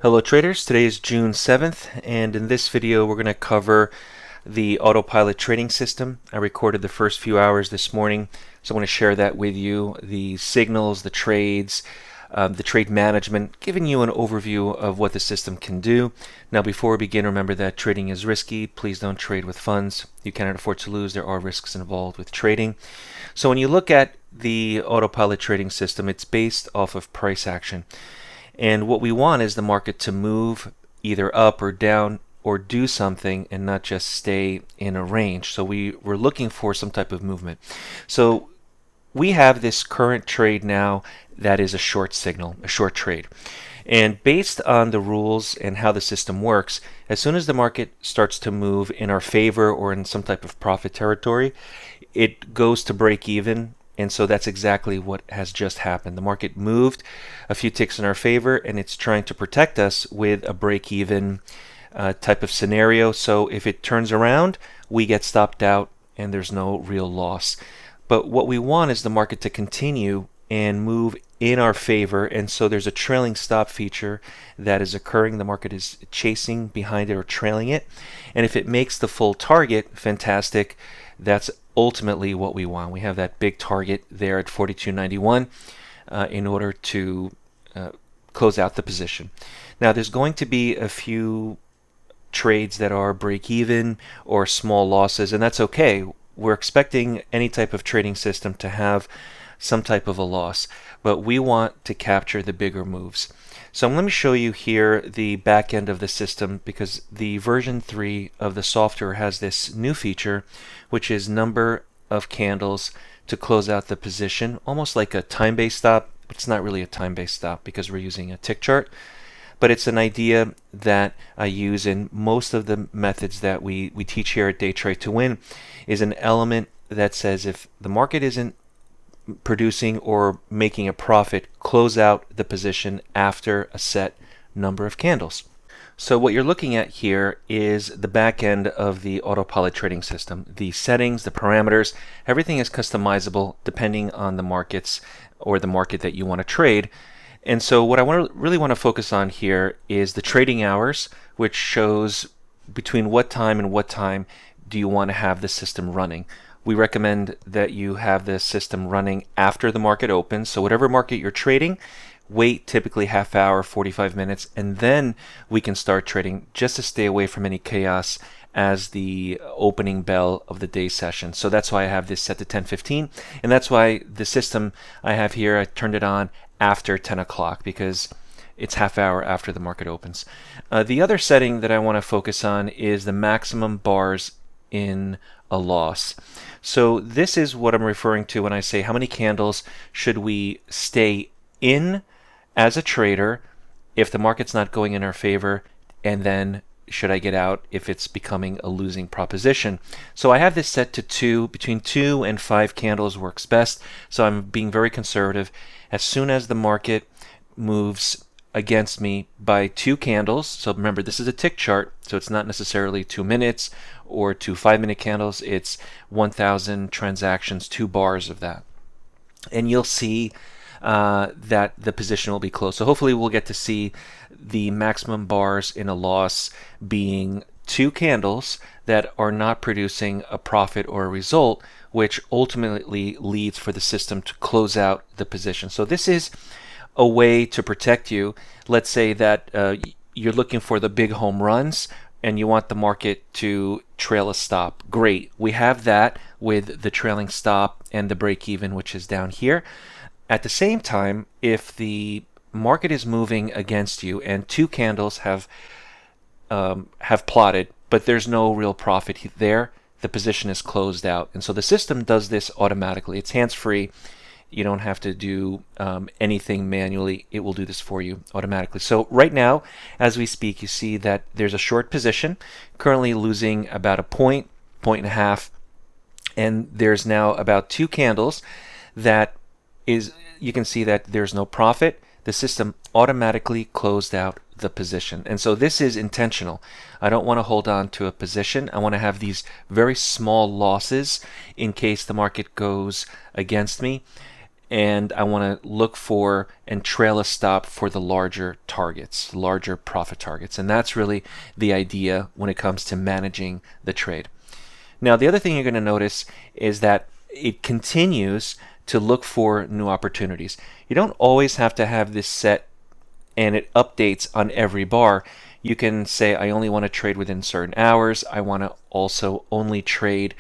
Hello traders, today is June 7th and in this video we're going to cover the AutoPilot trading system. I recorded the first few hours this morning, so I'm going to share that with you, the signals, the trades, the trade management, giving you an overview of what the system can do. Now before we begin, remember that trading is risky. Please don't trade with funds you cannot afford to lose. There are risks involved with trading. So when you look at the AutoPilot trading system, it's based off of price action. And what we want is the market to move either up or down or do something and not just stay in a range. So we're looking for some type of movement. So we have this current trade now that is a short signal, a short trade. And based on the rules and how the system works, as soon as the market starts to move in our favor or in some type of profit territory, it goes to break even. And so that's exactly what has just happened. The market moved a few ticks in our favor, and it's trying to protect us with a break-even type of scenario. So if it turns around, we get stopped out and there's no real loss. But what we want is the market to continue and move in our favor, and so there's a trailing stop feature that is occurring. The market is chasing behind it or trailing it, and if it makes the full target, fantastic. That's ultimately what we want. We have that big target there at 42.91 in order to close out the position. Now there's going to be a few trades that are break even or small losses, and that's okay. We're expecting any type of trading system to have some type of a loss, but we want to capture the bigger moves. So let me show you here the back end of the system, because the version 3 of the software has this new feature, which is number of candles to close out the position, almost like a time-based stop. It's not really a time-based stop because we're using a tick chart, but it's an idea that I use in most of the methods that we teach here at Daytradetowin, is an element that says if the market isn't producing or making a profit, close out the position after a set number of candles. So what you're looking at here is the back end of the AutoPilot trading system. The settings, the parameters, everything is customizable depending on the markets or the market that you want to trade. And so what I really want to focus on here is the trading hours, which shows between what time and what time do you want to have the system running. We recommend that you have the system running after the market opens. So whatever market you're trading, wait typically half hour, 45 minutes, and then we can start trading, just to stay away from any chaos as the opening bell of the day session. So that's why I have this set to 10:15, and that's why the system I have here, I turned it on after 10 o'clock because it's half hour after the market opens. The other setting that I want to focus on is the maximum bars in a loss. So this is what I'm referring to when I say how many candles should we stay in as a trader if the market's not going in our favor, and then should I get out if it's becoming a losing proposition. So I have this set to 2. Between 2 and 5 candles works best, so I'm being very conservative. As soon as the market moves against me by 2 candles, so remember this is a tick chart, so it's not necessarily 2 minutes or 2 5-minute candles, it's 1,000 transactions, 2 bars of that, and you'll see that the position will be closed. So hopefully we'll get to see the maximum bars in a loss being 2 candles that are not producing a profit or a result, which ultimately leads for the system to close out the position. So this is a way to protect you. Let's say that you're looking for the big home runs and you want the market to trail a stop. Great. We have that with the trailing stop and the break even, which is down here. At the same time, if the market is moving against you and 2 candles have plotted, but there's no real profit there, the position is closed out. And so the system does this automatically. It's hands-free. You don't have to do anything manually. It will do this for you automatically. So right now, as we speak, you see that there's a short position, currently losing about a point, point and a half, and there's now about 2 candles that is, you can see that there's no profit. The system automatically closed out the position. And so this is intentional. I don't want to hold on to a position. I want to have these very small losses in case the market goes against me. and I want to look for and trail a stop for the larger targets, larger profit targets. And that's really the idea when it comes to managing the trade. Now, the other thing you're going to notice is that it continues to look for new opportunities. You don't always have to have this set and it updates on every bar. You can say, I only want to trade within certain hours. I want to also only trade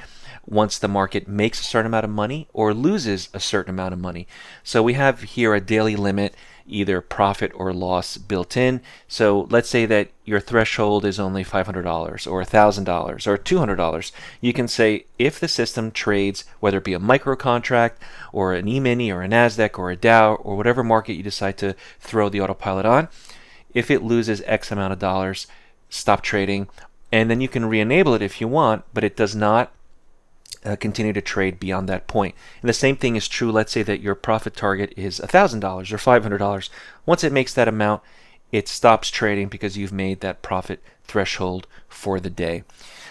once the market makes a certain amount of money or loses a certain amount of money. So we have here a daily limit, either profit or loss built in. So let's say that your threshold is only $500 or $1,000 or $200. You can say if the system trades, whether it be a micro contract or an E-mini or a NASDAQ or a Dow or whatever market you decide to throw the autopilot on, if it loses X amount of dollars, stop trading. And then you can re-enable it if you want, but it does not continue to trade beyond that point. And the same thing is true, let's say that your profit target is $1,000 or $500. Once it makes that amount, it stops trading because you've made that profit threshold for the day.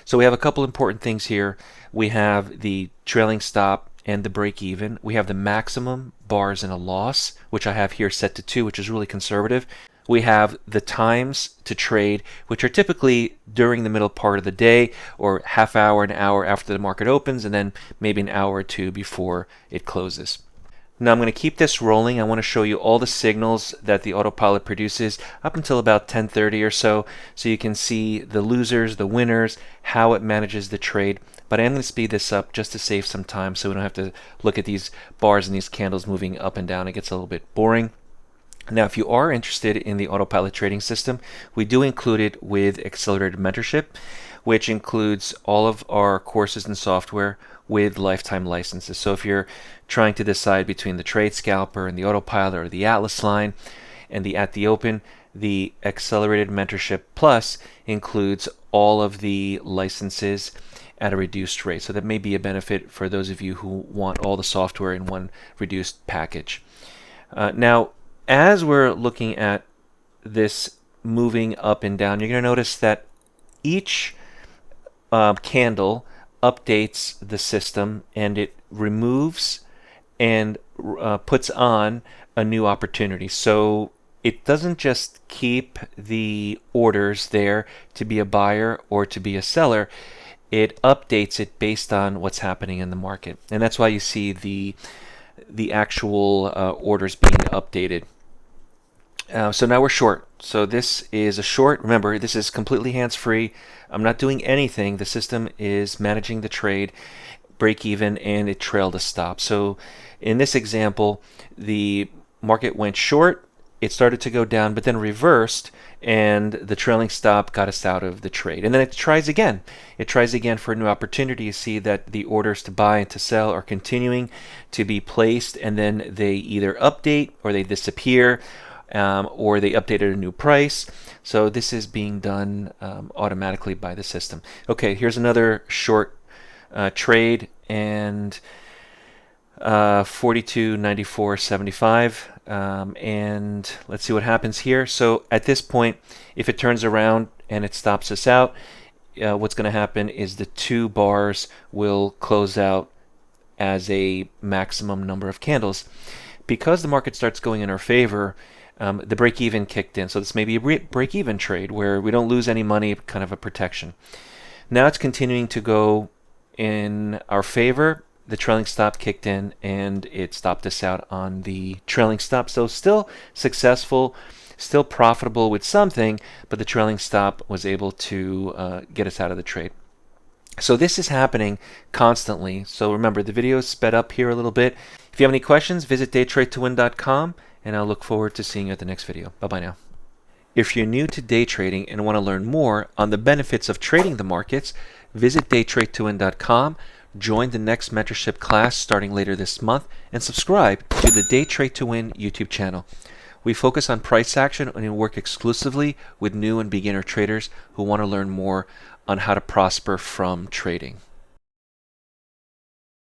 So we have a couple important things here. We have the trailing stop and the break even. We have the maximum bars and a loss, which I have here set to 2, which is really conservative. We have the times to trade, which are typically during the middle part of the day or half hour, an hour after the market opens, and then maybe an hour or two before it closes. Now I'm going to keep this rolling. I want to show you all the signals that the autopilot produces up until about 10:30 or so you can see the losers, the winners, how it manages the trade. But I am going to speed this up just to save some time so we don't have to look at these bars and these candles moving up and down. It gets a little bit boring. Now, if you are interested in the AutoPilot trading system, we do include it with Accelerated Mentorship, which includes all of our courses and software with lifetime licenses. So if you're trying to decide between the Trade Scalper and the AutoPilot or the Atlas line and the At the Open, the Accelerated Mentorship Plus includes all of the licenses at a reduced rate. So that may be a benefit for those of you who want all the software in one reduced package. Now, as we're looking at this moving up and down, you're going to notice that each candle updates the system and it removes and puts on a new opportunity. So it doesn't just keep the orders there to be a buyer or to be a seller. It updates it based on what's happening in the market. And that's why you see the actual orders being updated. So now we're short. So this is a short. Remember, this is completely hands-free. I'm not doing anything. The system is managing the trade, break even, and it trailed a stop. So in this example, the market went short. It started to go down, but then reversed, and the trailing stop got us out of the trade. And then it tries again. It tries again for a new opportunity. You see that the orders to buy and to sell are continuing to be placed, and then they either update or they disappear. Or they updated a new price. So this is being done automatically by the system. Okay, here's another short trade, and 42.94.75, and let's see what happens here. So at this point, if it turns around and it stops us out, what's going to happen is the 2 bars will close out as a maximum number of candles. Because the market starts going in our favor, the break-even kicked in. So this may be a break-even trade where we don't lose any money, kind of a protection. Now it's continuing to go in our favor. The trailing stop kicked in and it stopped us out on the trailing stop. So still successful, still profitable with something, but the trailing stop was able to get us out of the trade. So this is happening constantly. So remember, the video is sped up here a little bit. If you have any questions, visit Daytradetowin.com, and I'll look forward to seeing you at the next video. Bye-bye now. If you're new to day trading and want to learn more on the benefits of trading the markets, visit Daytradetowin.com, join the next mentorship class starting later this month, and subscribe to the Day Trade to Win YouTube channel. We focus on price action and work exclusively with new and beginner traders who want to learn more on how to prosper from trading.